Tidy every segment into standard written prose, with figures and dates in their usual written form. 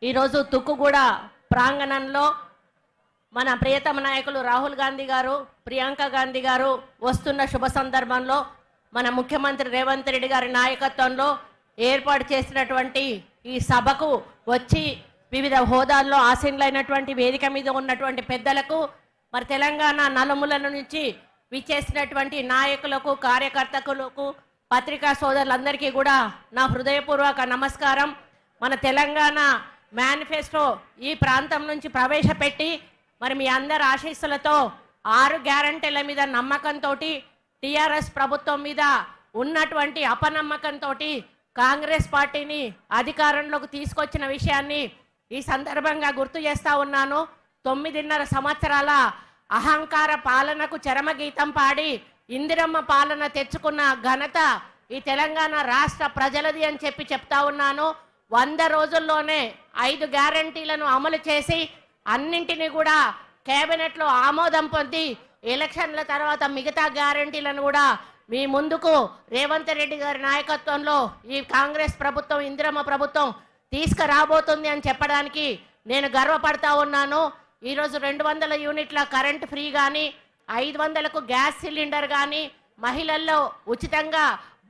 ఈరోజు తుక్కుగూడ ప్రాంగణంలో మన ప్రియతమ నాయకులు రాహుల్ గాంధీ గారు, ప్రియాంక గాంధీ గారు వస్తున్న శుభ సందర్భంలో మన ముఖ్యమంత్రి రేవంత్ రెడ్డి గారి నాయకత్వంలో ఏర్పాటు చేసినటువంటి ఈ సభకు వచ్చి వివిధ హోదాల్లో ఆసీనులైనటువంటి వేదిక మీద ఉన్నటువంటి పెద్దలకు, మరి తెలంగాణ నలుమూలల నుంచి విచ్చేసినటువంటి నాయకులకు, కార్యకర్తలకు, పత్రికా సోదరులందరికీ కూడా నా హృదయపూర్వక నమస్కారం. మన తెలంగాణ మేనిఫెస్టో ఈ ప్రాంతం నుంచి ప్రవేశపెట్టి మరి మీ అందరి ఆశీస్సులతో 6 గ్యారంటీల మీద నమ్మకంతో టీఆర్ఎస్ ప్రభుత్వం మీద ఉన్నటువంటి అపనమ్మకంతో కాంగ్రెస్ పార్టీని అధికారంలోకి తీసుకొచ్చిన విషయాన్ని ఈ సందర్భంగా గుర్తు చేస్తా ఉన్నాను. 9.5 సంవత్సరాల అహంకార పాలనకు చరమగీతం పాడి ఇందిరమ్మ పాలన తెచ్చుకున్న ఘనత ఈ తెలంగాణ రాష్ట్ర ప్రజలది అని చెప్తా ఉన్నాను. 100 రోజుల్లోనే 5 గ్యారంటీలను అమలు చేసి అన్నింటినీ కూడా కేబినెట్లో ఆమోదం పొంది ఎలక్షన్ల తర్వాత మిగతా గ్యారంటీలను కూడా మీ ముందుకు రేవంత్ రెడ్డి గారి నాయకత్వంలో ఈ కాంగ్రెస్ ప్రభుత్వం, ఇందిరమ్మ ప్రభుత్వం తీసుకురాబోతుంది అని చెప్పడానికి నేను గర్వపడతా ఉన్నాను. ఈరోజు 200 యూనిట్ల కరెంట్ ఫ్రీ కానీ, 500కు గ్యాస్ సిలిండర్ కానీ, మహిళల్లో ఉచితంగా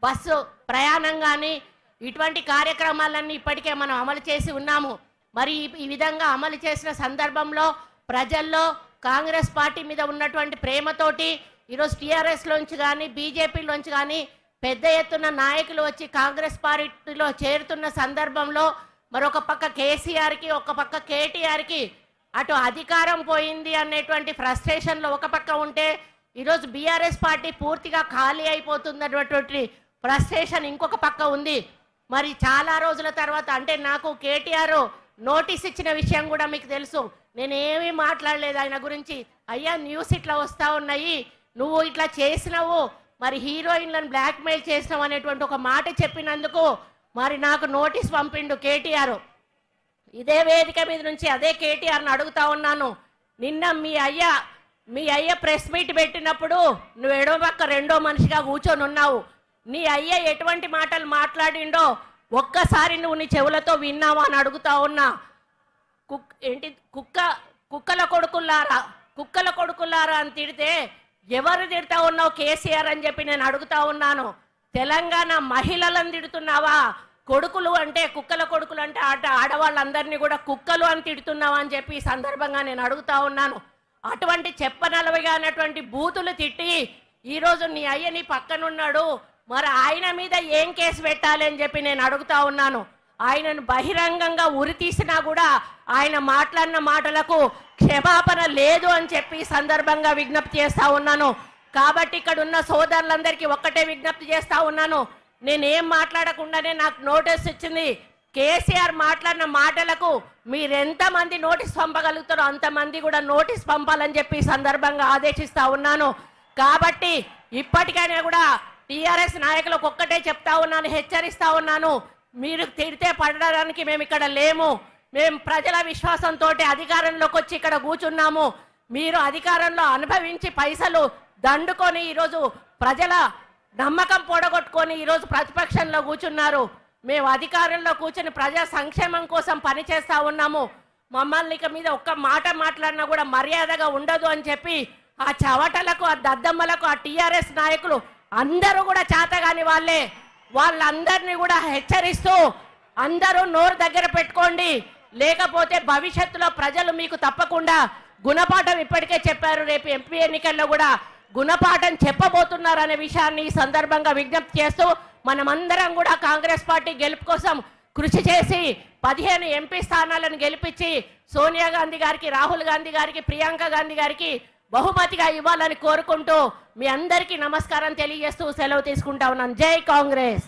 బస్సు ప్రయాణం కానీ, ఇటువంటి కార్యక్రమాలన్నీ ఇప్పటికే మనం అమలు చేసి ఉన్నాము. మరి ఈ విధంగా అమలు చేసిన సందర్భంలో ప్రజల్లో కాంగ్రెస్ పార్టీ మీద ఉన్నటువంటి ప్రేమతోటి ఈరోజు టీఆర్ఎస్లోంచి కానీ, బీజేపీలోంచి కానీ పెద్ద ఎత్తున నాయకులు వచ్చి కాంగ్రెస్ పార్టీలో చేరుతున్న సందర్భంలో మరొక పక్క కేసీఆర్కి, ఒక పక్క కేటీఆర్కి అటు అధికారం పోయింది అనేటువంటి ఫ్రస్ట్రేషన్లో ఒక పక్క ఉంటే, ఈరోజు బీఆర్ఎస్ పార్టీ పూర్తిగా ఖాళీ అయిపోతుంది అన్నటువంటి ఫ్రస్ట్రేషన్ ఇంకొక పక్క ఉంది. మరి చాలా రోజుల తర్వాత, అంటే నాకు కేటీఆర్ నోటీస్ ఇచ్చిన విషయం కూడా మీకు తెలుసు. నేను ఏమీ మాట్లాడలేదు ఆయన గురించి. అయ్యా, న్యూస్ ఇట్లా వస్తూ ఉన్నాయి, నువ్వు ఇట్లా చేసినావు, మరి హీరోయిన్లను బ్లాక్మెయిల్ చేసినావు అనేటువంటి ఒక మాట చెప్పినందుకు మరి నాకు నోటీస్ పంపిండు కేటీఆర్. ఇదే వేదిక మీద నుంచి అదే కేటీఆర్ని అడుగుతా ఉన్నాను. నిన్న మీ అయ్య ప్రెస్ మీట్ పెట్టినప్పుడు నువ్వు ఎడమ పక్క రెండో మనిషిగా కూర్చొని ఉన్నావు. నీ అయ్య ఎటువంటి మాటలు మాట్లాడిండో ఒక్కసారి నువ్వు నీ చెవులతో విన్నావా అని అడుగుతా ఉన్నా. కుక్కల కొడుకులారా అని తిడితే ఎవరు తిడతా ఉన్నావు కేసీఆర్ అని చెప్పి నేను అడుగుతా ఉన్నాను. తెలంగాణ మహిళలను తిడుతున్నావా? కొడుకులు అంటే, కుక్కల కొడుకులు అంటే ఆడవాళ్ళందరినీ కూడా కుక్కలు అని తిడుతున్నావా అని చెప్పి ఈ సందర్భంగా నేను అడుగుతా ఉన్నాను. అటువంటి చెప్పనలవిగా అన్నటువంటి బూతులు తిట్టి ఈరోజు నీ అయ్య నీ పక్కనున్నాడు, మరి ఆయన మీద ఏం కేసు పెట్టాలి అని చెప్పి నేను అడుగుతా ఉన్నాను. ఆయనను బహిరంగంగా ఉరి తీసినా కూడా ఆయన మాట్లాడిన మాటలకు క్షమాపణ లేదు అని చెప్పి సందర్భంగా విజ్ఞప్తి చేస్తా ఉన్నాను. కాబట్టి ఇక్కడ ఉన్న సోదరులందరికీ ఒక్కటే విజ్ఞప్తి చేస్తా ఉన్నాను. నేనేం మాట్లాడకుండానే నాకు నోటీస్ ఇచ్చింది. కేసీఆర్ మాట్లాడిన మాటలకు మీరెంతమంది నోటీస్ పంపగలుగుతారో అంతమంది కూడా నోటీస్ పంపాలని చెప్పి సందర్భంగా ఆదేశిస్తా ఉన్నాను. కాబట్టి ఇప్పటికైనా కూడా టీఆర్ఎస్ నాయకులకు ఒక్కటే చెప్తా ఉన్నాను, హెచ్చరిస్తా ఉన్నాను. మీరు తిడితే పడడానికి మేము ఇక్కడ లేము. మేము ప్రజల విశ్వాసంతో అధికారంలోకి వచ్చి ఇక్కడ కూర్చున్నాము. మీరు అధికారంలో అనుభవించి పైసలు దండుకొని ఈరోజు ప్రజల నమ్మకం పొడగొట్టుకొని ఈరోజు ప్రతిపక్షంలో కూర్చున్నారు. మేము అధికారంలో కూర్చొని ప్రజా సంక్షేమం కోసం పనిచేస్తా ఉన్నాము. మమ్మల్ని ఇక మీద ఒక్క మాట మాట్లాడినా కూడా మర్యాదగా ఉండదు అని చెప్పి ఆ చవటలకు, ఆ దద్దమ్మలకు, ఆ టీఆర్ఎస్ నాయకులు అందరూ కూడా చేతగాని వాళ్ళందరినీ కూడా హెచ్చరిస్తూ అందరూ నోరు దగ్గర పెట్టుకోండి, లేకపోతే భవిష్యత్తులో ప్రజలు మీకు తప్పకుండా గుణపాఠం ఇప్పటికే చెప్పారు. రేపు ఎంపీ ఎన్నికల్లో కూడా గుణపాఠం చెప్పబోతున్నారు అనే విషయాన్ని ఈ సందర్భంగా విజ్ఞప్తి చేస్తూ మనమందరం కూడా కాంగ్రెస్ పార్టీ గెలుపు కోసం కృషి చేసి 15 ఎంపీ స్థానాలను గెలిపించి సోనియా గాంధీ గారికి, రాహుల్ గాంధీ గారికి, ప్రియాంక గాంధీ గారికి బహుమతిగా ఇవ్వాలని కోరుకుంటూ మీ అందరికీ నమస్కారం తెలియజేస్తూ సెలవు తీసుకుంటా ఉన్నాను. జై కాంగ్రెస్.